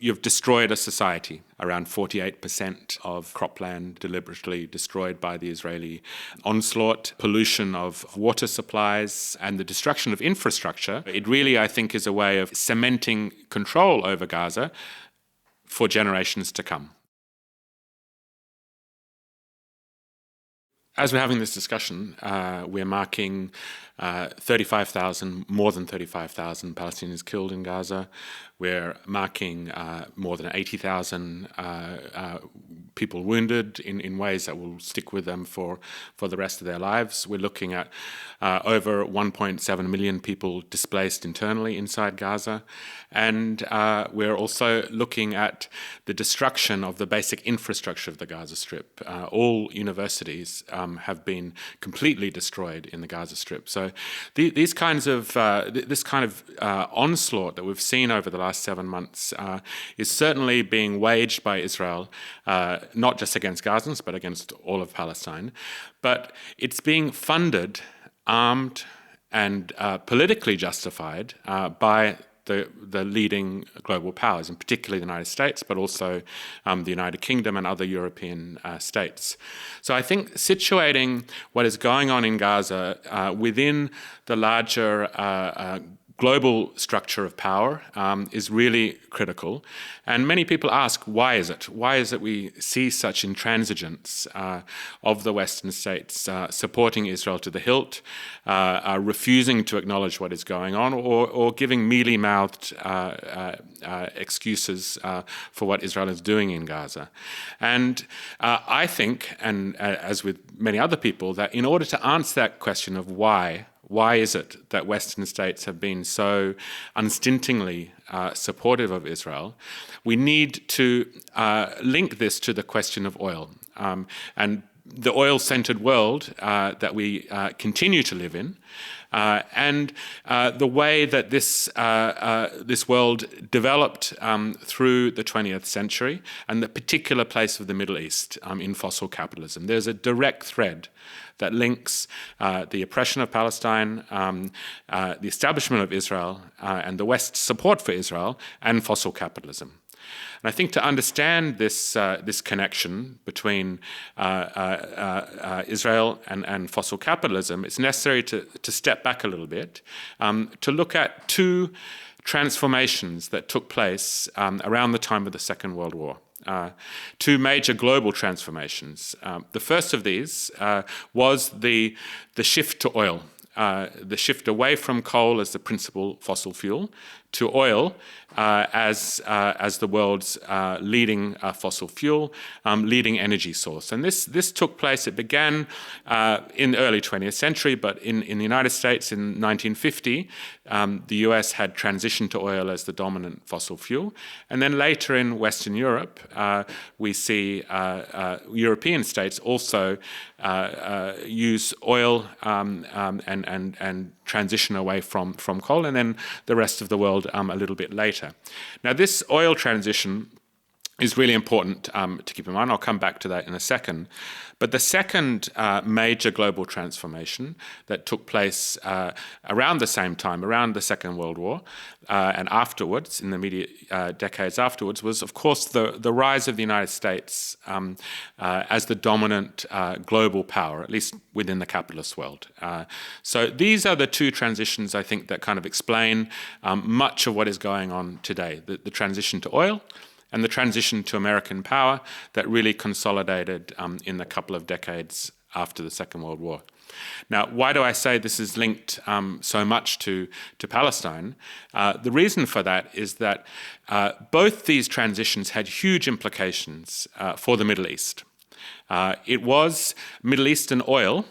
You've destroyed a society. Around 48% of cropland deliberately destroyed by the Israeli onslaught, pollution of water supplies, and the destruction of infrastructure. It really, I think, is a way of cementing control over Gaza for generations to come. As we're having this discussion, we're marking more than 35,000 Palestinians killed in Gaza. We're marking more than 80,000 people wounded in ways that will stick with them for the rest of their lives. We're looking at over 1.7 million people displaced internally inside Gaza. And we're also looking at the destruction of the basic infrastructure of the Gaza Strip. All universities have been completely destroyed in the Gaza Strip. So this kind of onslaught that we've seen over the last 7 months is certainly being waged by Israel, not just against Gazans, but against all of Palestine. But it's being funded, armed, and politically justified by the leading global powers, and particularly the United States, but also the United Kingdom and other European states. So I think situating what is going on in Gaza within the larger global structure of power is really critical. And many people ask, why is it? Why is it we see such intransigence of the Western states supporting Israel to the hilt, refusing to acknowledge what is going on, or giving mealy-mouthed excuses for what Israel is doing in Gaza? And I think, and as with many other people, that in order to answer that question of why is it that Western states have been so unstintingly supportive of Israel, we need to link this to the question of oil. And the oil-centered world that we continue to live in, and the way that this world developed through the 20th century, and the particular place of the Middle East in fossil capitalism. There's a direct thread that links the oppression of Palestine, the establishment of Israel, and the West's support for Israel, and fossil capitalism. And I think to understand this connection between Israel and fossil capitalism, it's necessary to step back a little bit, to look at two transformations that took place around the time of the Second World War. Two major global transformations. The first of these was the shift to oil, the shift away from coal as the principal fossil fuel to oil as the world's leading fossil fuel, leading energy source. And this took place, it began in the early 20th century, but in the United States in 1950, the US had transitioned to oil as the dominant fossil fuel. And then later in Western Europe, we see European states also use oil and transition away from coal, and then the rest of the world a little bit later. Now, this oil transition is really important to keep in mind. I'll come back to that in a second. But the second major global transformation that took place around the same time, around the Second World War, and afterwards, in the immediate decades afterwards, was, of course, the rise of the United States as the dominant global power, at least within the capitalist world. So these are the two transitions, I think, that kind of explain much of what is going on today. The transition to oil and the transition to American power that really consolidated in the couple of decades after the Second World War. Now, why do I say this is linked so much to Palestine? The reason for that is that both these transitions had huge implications for the Middle East. It was Middle Eastern oil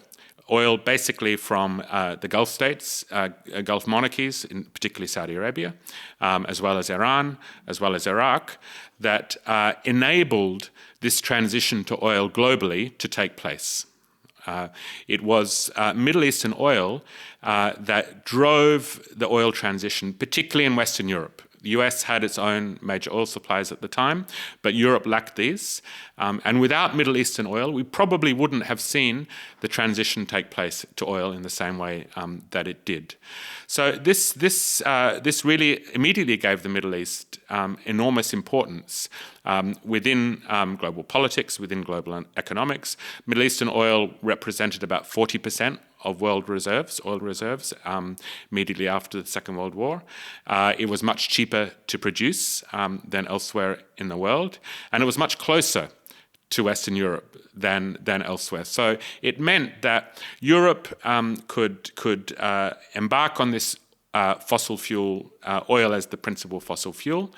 basically from the Gulf states, Gulf monarchies, particularly Saudi Arabia, as well as Iran, as well as Iraq, that enabled this transition to oil globally to take place. It was Middle Eastern oil that drove the oil transition, particularly in Western Europe. The US had its own major oil supplies at the time, but Europe lacked these. And without Middle Eastern oil, we probably wouldn't have seen the transition take place to oil in the same way that it did. So this really immediately gave the Middle East enormous importance within global politics, within global economics. Middle Eastern oil represented about 40% of world reserves, oil reserves, immediately after the Second World War. It was much cheaper to produce than elsewhere in the world, and it was much closer to Western Europe than elsewhere. So it meant that Europe could embark on this fossil fuel, oil as the principal fossil fuel,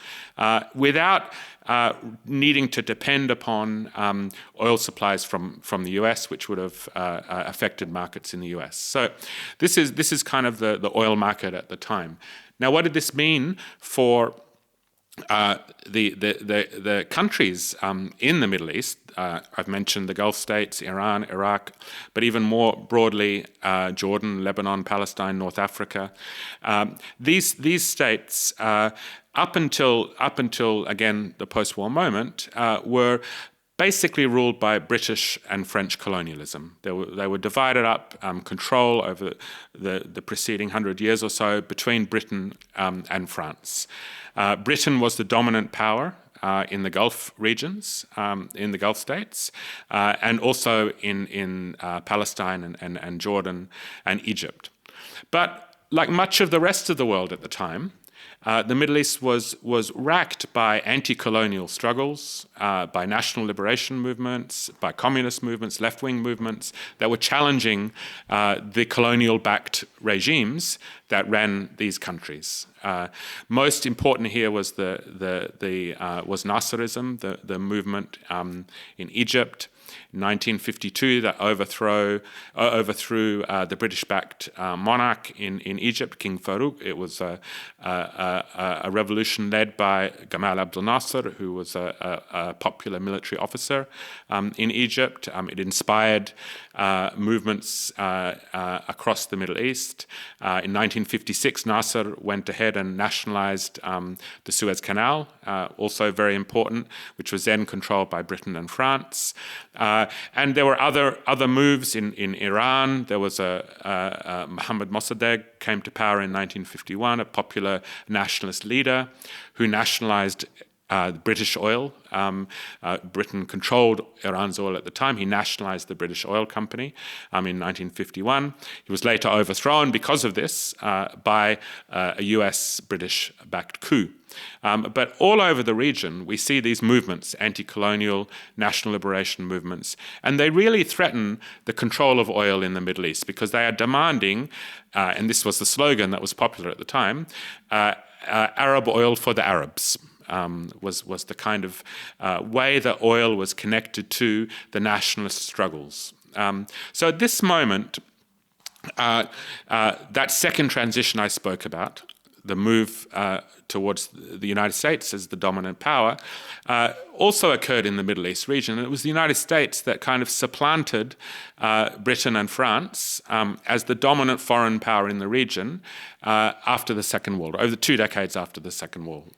without needing to depend upon oil supplies from the US, which would have affected markets in the US. So this is kind of the oil market at the time. Now, what did this mean for the countries in the Middle East? I've mentioned the Gulf states, Iran, Iraq, but even more broadly, Jordan, Lebanon, Palestine, North Africa. These states, up until again the post-war moment, were basically ruled by British and French colonialism. They were divided up, control over the preceding 100 years or so between Britain and France. Britain was the dominant power in the Gulf regions, in the Gulf states, and also in Palestine and Jordan and Egypt. But like much of the rest of the world at the time, the Middle East was racked by anti-colonial struggles, by national liberation movements, by communist movements, left-wing movements that were challenging the colonial-backed regimes that ran these countries. Most important here was was Nasserism, the movement in Egypt. In 1952, that overthrew the British-backed monarch in Egypt, King Farouk. It was a revolution led by Gamal Abdel Nasser, who was a popular military officer in Egypt. It inspired movements across the Middle East. In 1956, Nasser went ahead and nationalized the Suez Canal, also very important, which was then controlled by Britain and France. And there were other moves in Iran. There was Mohammad Mossadegh came to power in 1951, a popular nationalist leader who nationalized British oil. Britain controlled Iran's oil at the time. He nationalized the British Oil Company in 1951. He was later overthrown because of this by a US-British-backed coup. But all over the region, we see these movements, anti-colonial, national liberation movements, and they really threaten the control of oil in the Middle East because they are demanding, and this was the slogan that was popular at the time, Arab oil for the Arabs. Was the kind of way that oil was connected to the nationalist struggles. So at this moment, that second transition I spoke about, the move towards the United States as the dominant power, also occurred in the Middle East region. And it was the United States that kind of supplanted Britain and France as the dominant foreign power in the region after the Second World War, over 2 decades after the Second World War.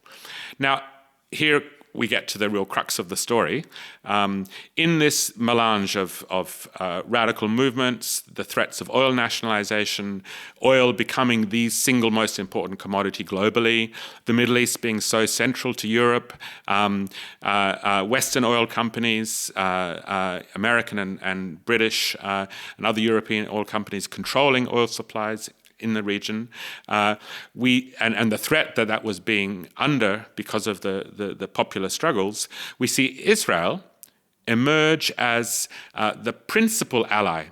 Now, here we get to the real crux of the story. In this melange of radical movements, the threats of oil nationalization, oil becoming the single most important commodity globally, the Middle East being so central to Europe, Western oil companies, American and British and other European oil companies controlling oil supplies in the region, and the threat that was being under because of the popular struggles, we see Israel emerge as the principal ally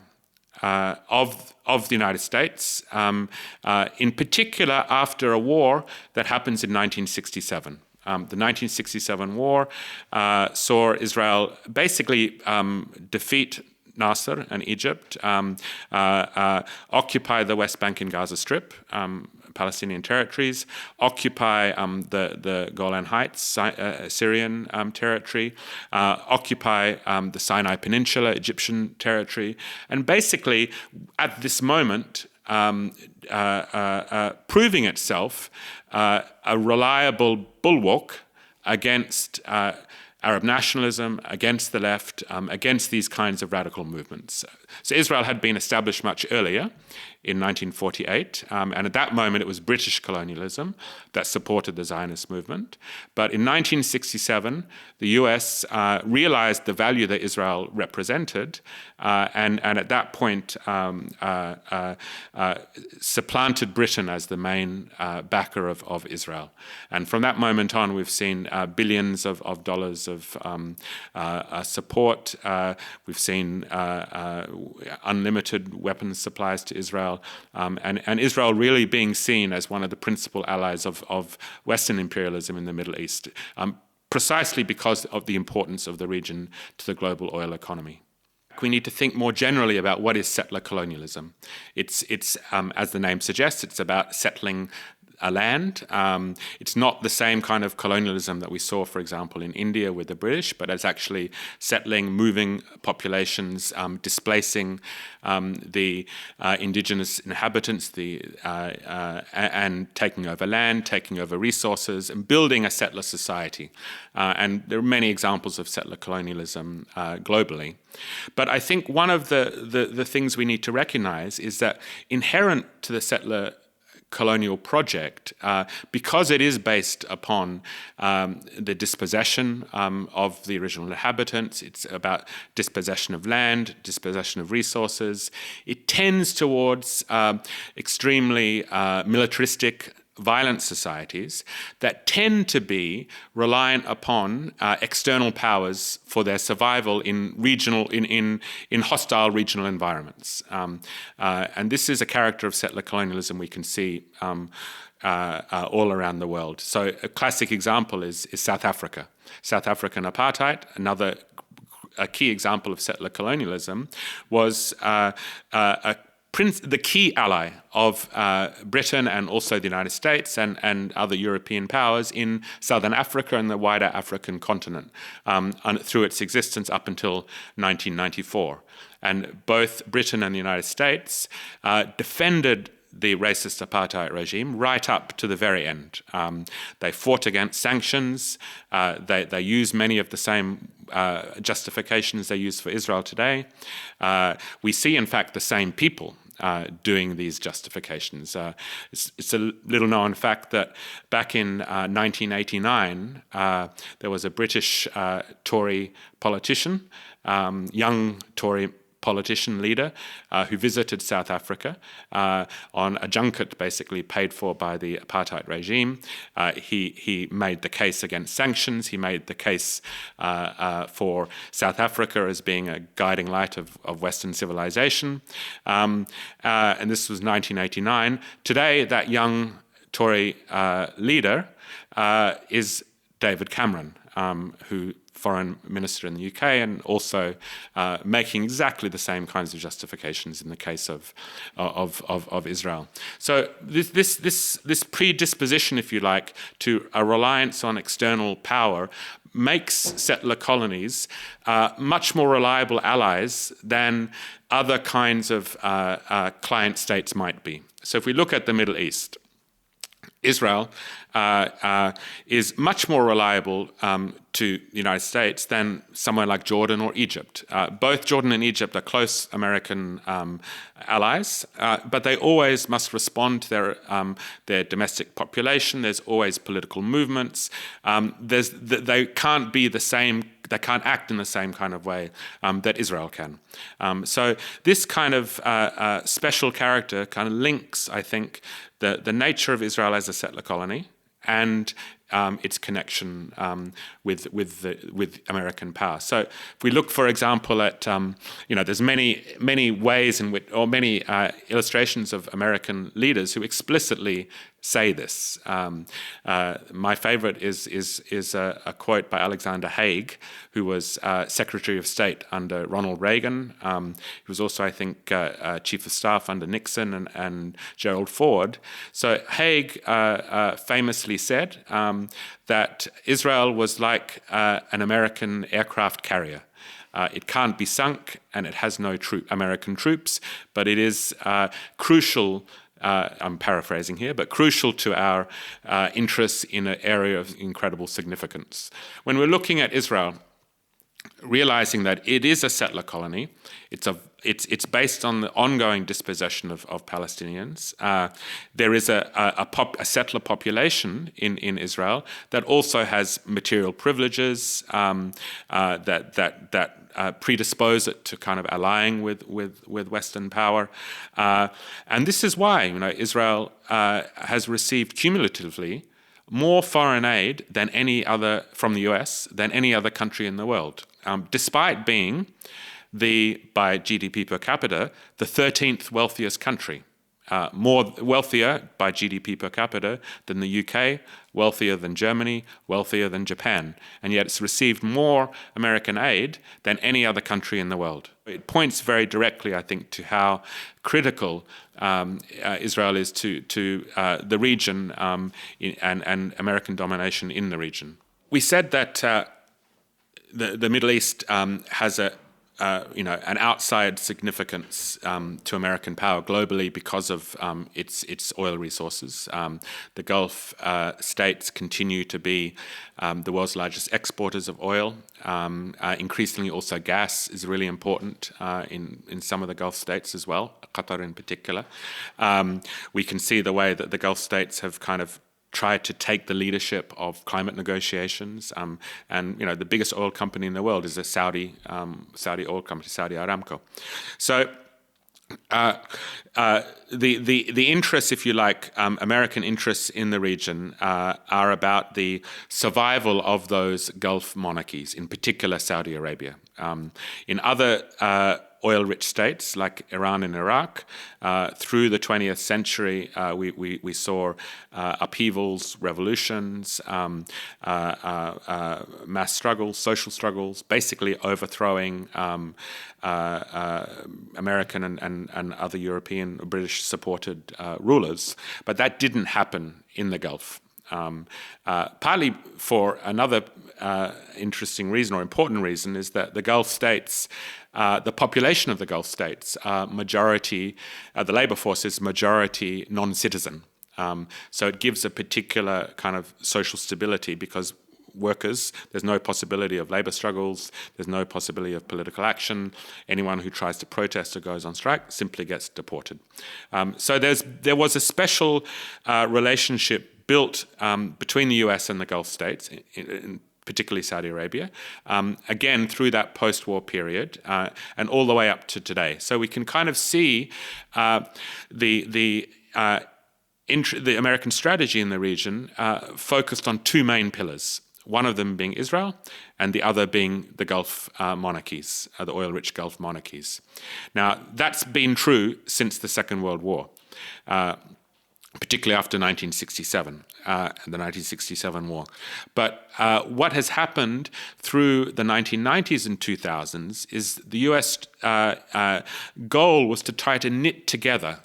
of the United States, in particular after a war that happens in 1967. The 1967 war saw Israel basically defeat Nasser and Egypt, occupy the West Bank and Gaza Strip, Palestinian territories, occupy the Golan Heights, Syrian territory, occupy the Sinai Peninsula, Egyptian territory, and basically at this moment proving itself a reliable bulwark against Arab nationalism, against the left, against these kinds of radical movements. So Israel had been established much earlier, in 1948, and at that moment it was British colonialism that supported the Zionist movement. But in 1967, the US realized the value that Israel represented, and at that point supplanted Britain as the main backer of Israel. And from that moment on, we've seen billions of dollars of support. We've seen unlimited weapons supplies to Israel, and Israel really being seen as one of the principal allies of Western imperialism in the Middle East, precisely because of the importance of the region to the global oil economy. We need to think more generally about what is settler colonialism. It's as the name suggests, it's about settling a land. It's not the same kind of colonialism that we saw, for example, in India with the British, but it's actually settling, moving populations, displacing the indigenous inhabitants, and taking over land, taking over resources, and building a settler society. And there are many examples of settler colonialism globally. But I think one of the things we need to recognize is that inherent to the settler colonial project, because it is based upon the dispossession of the original inhabitants, it's about dispossession of land, dispossession of resources. It tends towards extremely militaristic, violent societies that tend to be reliant upon external powers for their survival in hostile regional environments. And this is a character of settler colonialism we can see all around the world. So a classic example is South Africa. South African apartheid, a key example of settler colonialism, was the key ally of Britain and also the United States and other European powers in Southern Africa and the wider African continent through its existence up until 1994. And both Britain and the United States defended the racist apartheid regime right up to the very end. They fought against sanctions. They used many of the same justifications they use for Israel today. We see, in fact, the same people doing these justifications. It's a little known fact that back in 1989, there was a British Tory politician, young Tory politician leader, who visited South Africa on a junket basically paid for by the apartheid regime. He made the case against sanctions. He made the case for South Africa as being a guiding light of Western civilization. And this was 1989. Today, that young Tory leader is David Cameron, who foreign minister in the UK, and also making exactly the same kinds of justifications in the case of Israel. So this predisposition, if you like, to a reliance on external power makes settler colonies much more reliable allies than other kinds of client states might be. So if we look at the Middle East, Israel is much more reliable to the United States than somewhere like Jordan or Egypt. Both Jordan and Egypt are close American allies, but they always must respond to their domestic population. There's always political movements. They can't be the same. They can't act in the same kind of way that Israel can. So this kind of special character kind of links, I think, the nature of Israel as a settler colony and its connection with American power. So if we look, for example, at there's many ways in which, or many illustrations of American leaders who explicitly say this. My favorite is a quote by Alexander Haig, who was Secretary of State under Ronald Reagan. He was also, I think, Chief of Staff under Nixon and Gerald Ford. So Haig famously said that Israel was like an American aircraft carrier. It can't be sunk, and it has no American troops, but it is crucial. I'm paraphrasing here, but crucial to our interests in an area of incredible significance. When we're looking at Israel, realizing that it is a settler colony, it's based on the ongoing dispossession of Palestinians. There is a settler population in Israel that also has material privileges that predispose it to kind of allying with Western power, and this is why Israel has received cumulatively more foreign aid than any other from the US than any other country in the world, despite being by GDP per capita, the 13th wealthiest country. More wealthier by GDP per capita than the UK, wealthier than Germany, wealthier than Japan, and yet it's received more American aid than any other country in the world. It points very directly, I think, to how critical Israel is to the region and American domination in the region. We said that the Middle East has an outside significance to American power globally because of its oil resources. The Gulf states continue to be the world's largest exporters of oil. Increasingly, also gas is really important in some of the Gulf states as well, Qatar in particular. We can see the way that the Gulf states have kind of tried to take the leadership of climate negotiations, and the biggest oil company in the world is a Saudi oil company, Saudi Aramco. So the interests, if you like, American interests in the region are about the survival of those Gulf monarchies, in particular Saudi Arabia. In other oil-rich states like Iran and Iraq, through the 20th century, we saw upheavals, revolutions, mass struggles, social struggles, basically overthrowing American and other European, British-supported rulers. But that didn't happen in the Gulf. Partly for another interesting reason or important reason is that the Gulf states, the population of the Gulf states, the labor force is majority non-citizen. So it gives a particular kind of social stability because workers, there's no possibility of labor struggles, there's no possibility of political action. Anyone who tries to protest or goes on strike simply gets deported. So there was a special relationship built between the US and the Gulf states, particularly Saudi Arabia, again through that post-war period and all the way up to today. So we can kind of see the American strategy in the region focused on two main pillars, one of them being Israel and the other being the Gulf monarchies, the oil-rich Gulf monarchies. Now, that's been true since the Second World War. Particularly after 1967, the 1967 war. But what has happened through the 1990s and 2000s is the US goal was to try to knit together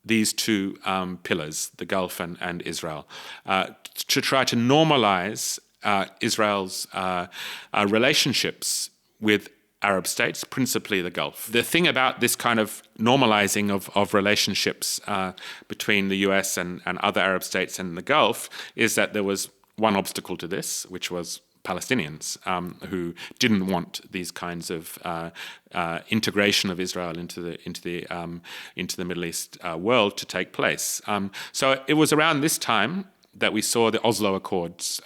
these two pillars, the Gulf and Israel, to try to normalize Israel's relationships with Arab states, principally the Gulf. The thing about this kind of normalizing of relationships between the US and other Arab states and the Gulf is that there was one obstacle to this, which was Palestinians who didn't want these kinds of integration of Israel into the Middle East world to take place. So it was around this time that we saw the Oslo Accords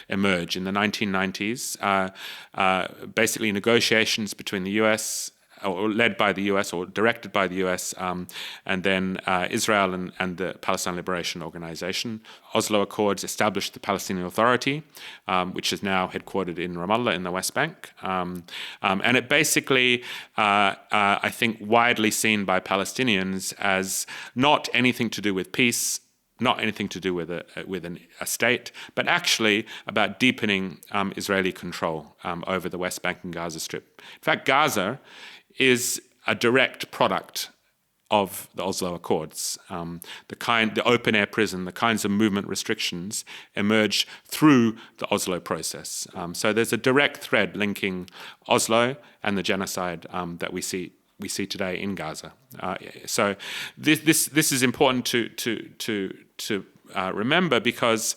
emerge in the 1990s, basically negotiations between the US, or led by the US or directed by the US, and then Israel and the Palestine Liberation Organization. Oslo Accords established the Palestinian Authority, which is now headquartered in Ramallah in the West Bank. And it basically, I think, widely seen by Palestinians as not anything to do with peace, not anything to do with a state, but actually about deepening Israeli control over the West Bank and Gaza Strip. In fact, Gaza is a direct product of the Oslo Accords. The open air prison, the kinds of movement restrictions emerged through the Oslo process. So there's a direct thread linking Oslo and the genocide that we see today in Gaza. So this is important to remember, because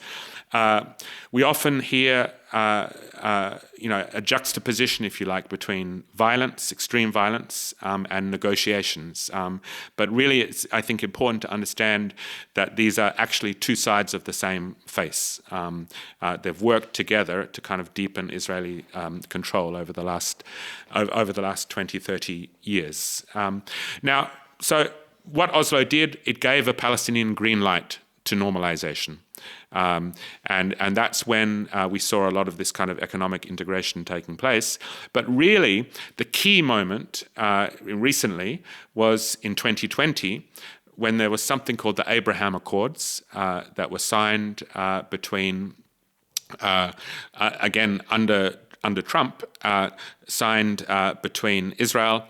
we often hear a juxtaposition, if you like, between violence, extreme violence, and negotiations. But really, it's, I think, important to understand that these are actually two sides of the same face. They've worked together to kind of deepen Israeli control over the last 20, 30 years. Now, so what Oslo did, it gave a Palestinian green light to normalization. And that's when we saw a lot of this kind of economic integration taking place. But really, the key moment recently was in 2020, when there was something called the Abraham Accords that were signed between, again, under Trump, signed between Israel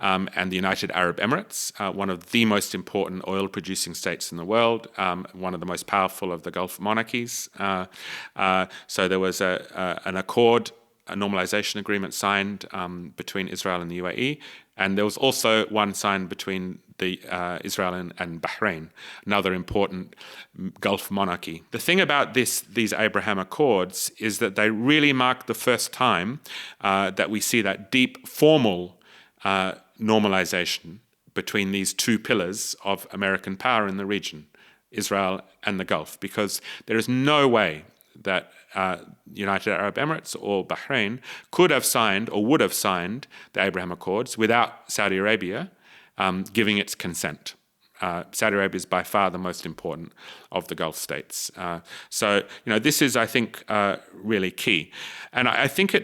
and the United Arab Emirates, one of the most important oil-producing states in the world, one of the most powerful of the Gulf monarchies. So there was an accord, a normalization agreement signed between Israel and the UAE, and there was also one signed between Israel and Bahrain, another important Gulf monarchy. The thing about these Abraham Accords is that they really mark the first time that we see that deep formal normalization between these two pillars of American power in the region, Israel and the Gulf, because there is no way that United Arab Emirates or Bahrain could have signed or would have signed the Abraham Accords without Saudi Arabia giving its consent. Saudi Arabia is by far the most important of the Gulf states. So, this is, I think, really key. And I think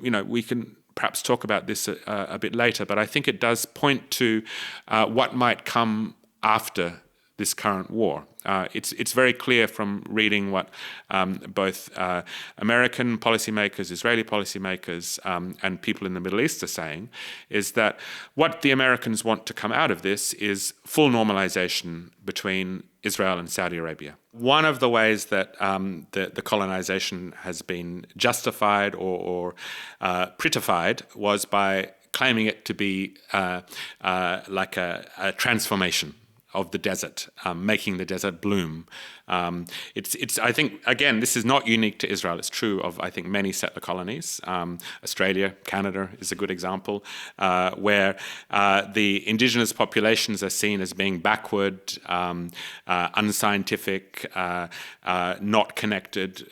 we can perhaps talk about this a bit later, but I think it does point to what might come after this current war. It's very clear from reading what both American policymakers, Israeli policymakers, and people in the Middle East are saying, is that what the Americans want to come out of this is full normalization between Israel and Saudi Arabia. One of the ways that the colonization has been justified or prettified was by claiming it to be like a transformation of the desert, making the desert bloom. It's I think, again, this is not unique to Israel. It's true of, I think, many settler colonies. Australia, Canada is a good example, where the indigenous populations are seen as being backward, unscientific, not connected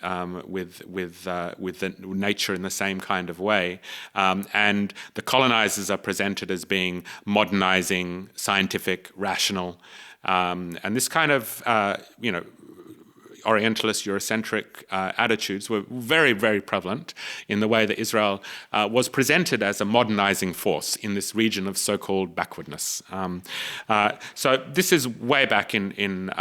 with the nature in the same kind of way. And the colonizers are presented as being modernizing, scientific, rational. And this kind of, Orientalist, Eurocentric attitudes were very, very prevalent in the way that Israel was presented as a modernizing force in this region of so-called backwardness. So this is way back in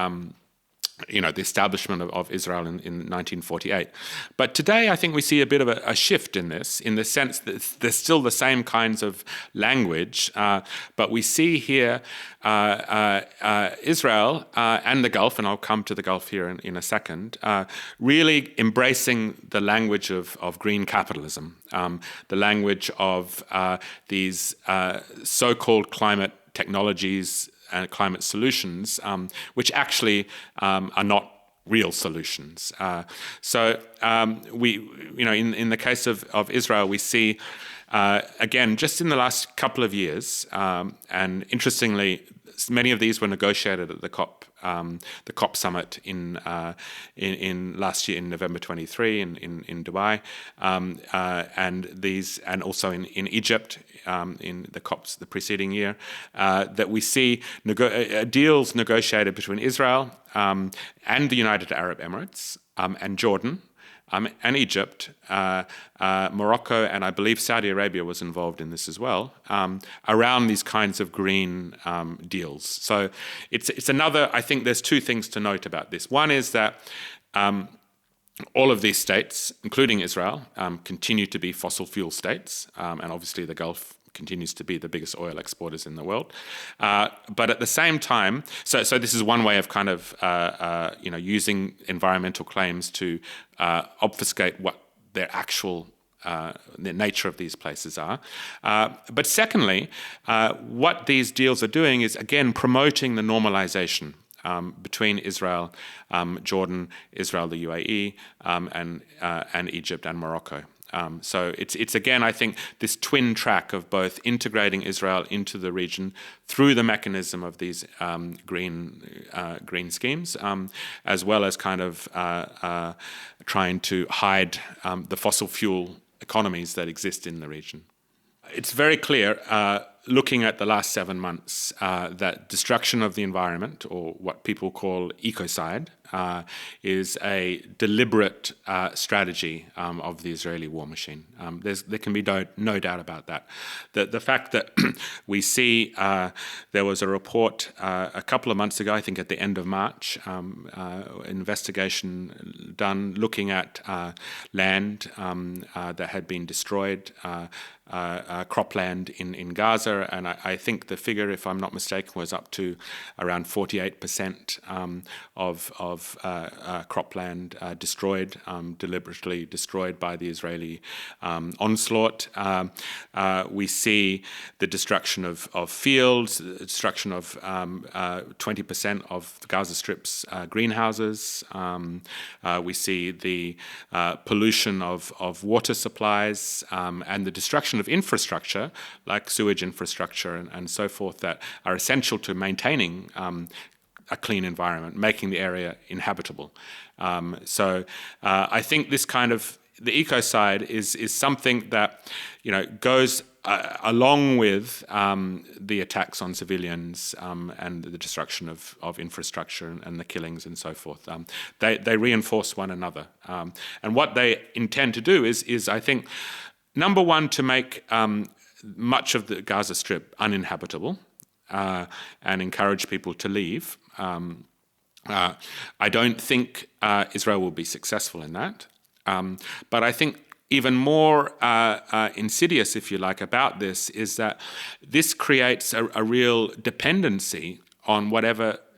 the establishment of Israel in 1948. But today, I think we see a bit of a shift in this, in the sense that there's still the same kinds of language, but we see here Israel and the Gulf, and I'll come to the Gulf here in a second, really embracing the language of green capitalism, the language of these so-called climate technologies and climate solutions, which actually are not real solutions. So we, in the case of Israel, we see again, just in the last couple of years, and interestingly, many of these were negotiated at the COP summit in last year in November 23 in Dubai, and also in Egypt in the COPs the preceding year, that we see deals negotiated between Israel and the United Arab Emirates and Jordan. And Egypt, Morocco, and I believe Saudi Arabia was involved in this as well, around these kinds of green deals. So it's another, I think there's two things to note about this. One is that all of these states, including Israel, continue to be fossil fuel states, and obviously the Gulf continues to be the biggest oil exporters in the world. But at the same time, so this is one way of kind of using environmental claims to obfuscate what their actual the nature of these places are. But secondly, what these deals are doing is, again, promoting the normalization between Israel, Jordan, Israel, the UAE, and Egypt and Morocco. So it's again, I think, this twin track of both integrating Israel into the region through the mechanism of these green schemes, as well as kind of trying to hide the fossil fuel economies that exist in the region. It's very clear, looking at the last 7 months, that destruction of the environment, or what people call ecocide, is a deliberate strategy of the Israeli war machine. There can be no doubt about that. The fact that we see there was a report a couple of months ago, I think at the end of March, investigation done looking at land that had been destroyed, cropland in Gaza, and I think the figure, if I'm not mistaken, was up to around 48% of cropland destroyed, deliberately destroyed by the Israeli onslaught. We see the destruction of fields, the destruction of 20% of the Gaza Strip's greenhouses. We see the pollution of water supplies and the destruction of infrastructure, like sewage infrastructure and so forth, that are essential to maintaining a clean environment, making the area inhabitable. So I think this kind of the ecocide is something that goes along with the attacks on civilians and the destruction of infrastructure and the killings and so forth. They reinforce one another, and what they intend to do is I think, number one, to make much of the Gaza Strip uninhabitable and encourage people to leave. I don't think Israel will be successful in that. But I think even more insidious, if you like, about this is that this creates a real dependency on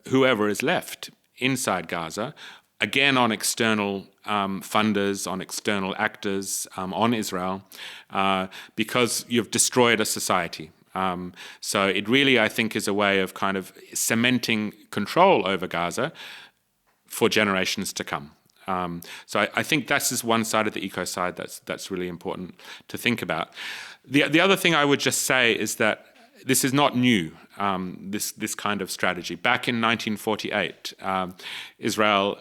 whoever is left inside Gaza, again on external funders, on external actors, on Israel, because you've destroyed a society. So it really, I think, is a way of kind of cementing control over Gaza for generations to come. So I think that's just one side of the ecocide that's really important to think about. The other thing I would just say is that this is not new, this kind of strategy. Back in 1948, Israel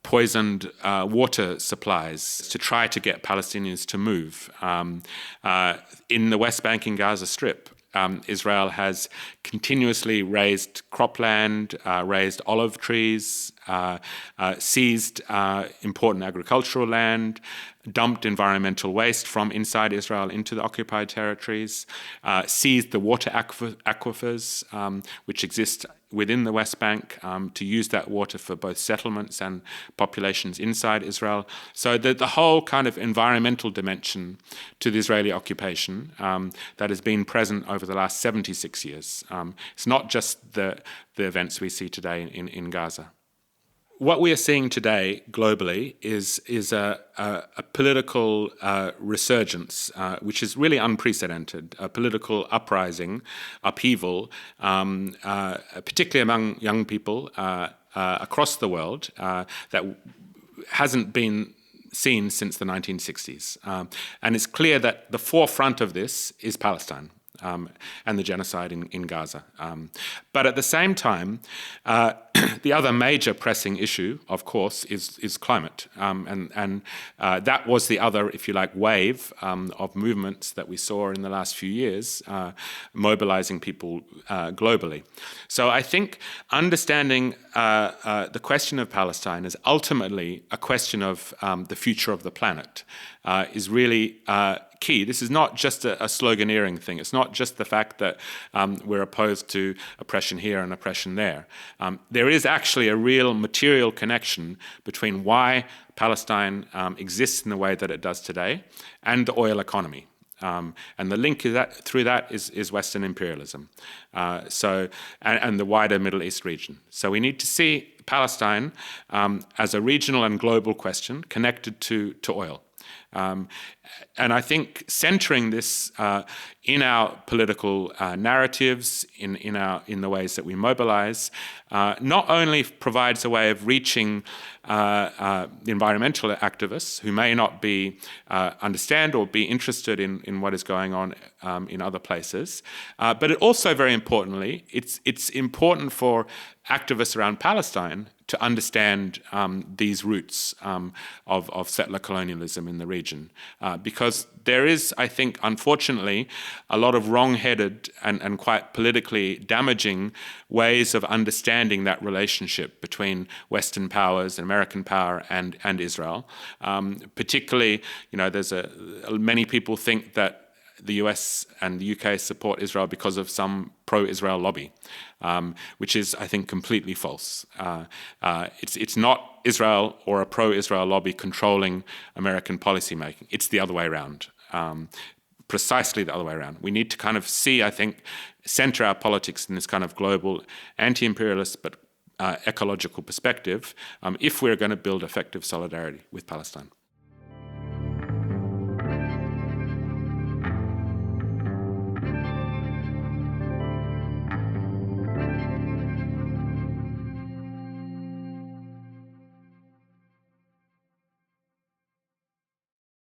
poisoned water supplies to try to get Palestinians to move. In the West Bank and Gaza Strip, Israel has continuously raised cropland, raised olive trees, seized important agricultural land, dumped environmental waste from inside Israel into the occupied territories, seized the water aquifers which exist within the West Bank to use that water for both settlements and populations inside Israel. So the whole kind of environmental dimension to the Israeli occupation that has been present over the last 76 years. It's not just the events we see today in Gaza. What we are seeing today globally is a political resurgence, which is really unprecedented, a political uprising, upheaval, particularly among young people across the world, that hasn't been seen since the 1960s. And it's clear that the forefront of this is Palestine. And the genocide in Gaza. But at the same time, the other major pressing issue, of course, is climate. And that was the other, if you like, wave of movements that we saw in the last few years, mobilizing people globally. So I think understanding the question of Palestine as ultimately a question of the future of the planet is really key. This is not just a sloganeering thing. It's not just the fact that we're opposed to oppression here and oppression there. There is actually a real material connection between why Palestine exists in the way that it does today and the oil economy. And the link through that is Western imperialism, and the wider Middle East region. So we need to see Palestine as a regional and global question connected to oil. And I think centering this in our political narratives, in the ways that we mobilize, not only provides a way of reaching the environmental activists who may not understand or be interested in what is going on in other places, but it also, very importantly, it's important for activists around Palestine to understand these roots of settler colonialism in the region. Because there is, I think, unfortunately, a lot of wrong-headed and quite politically damaging ways of understanding that relationship between Western powers and American power and Israel. Particularly, many people think that the US and the UK support Israel because of some pro-Israel lobby, which is, I think, completely false. It's not Israel or a pro-Israel lobby controlling American policymaking. It's the other way around, precisely the other way around. We need to kind of see, I think, center our politics in this kind of global anti-imperialist but ecological perspective if we're going to build effective solidarity with Palestine.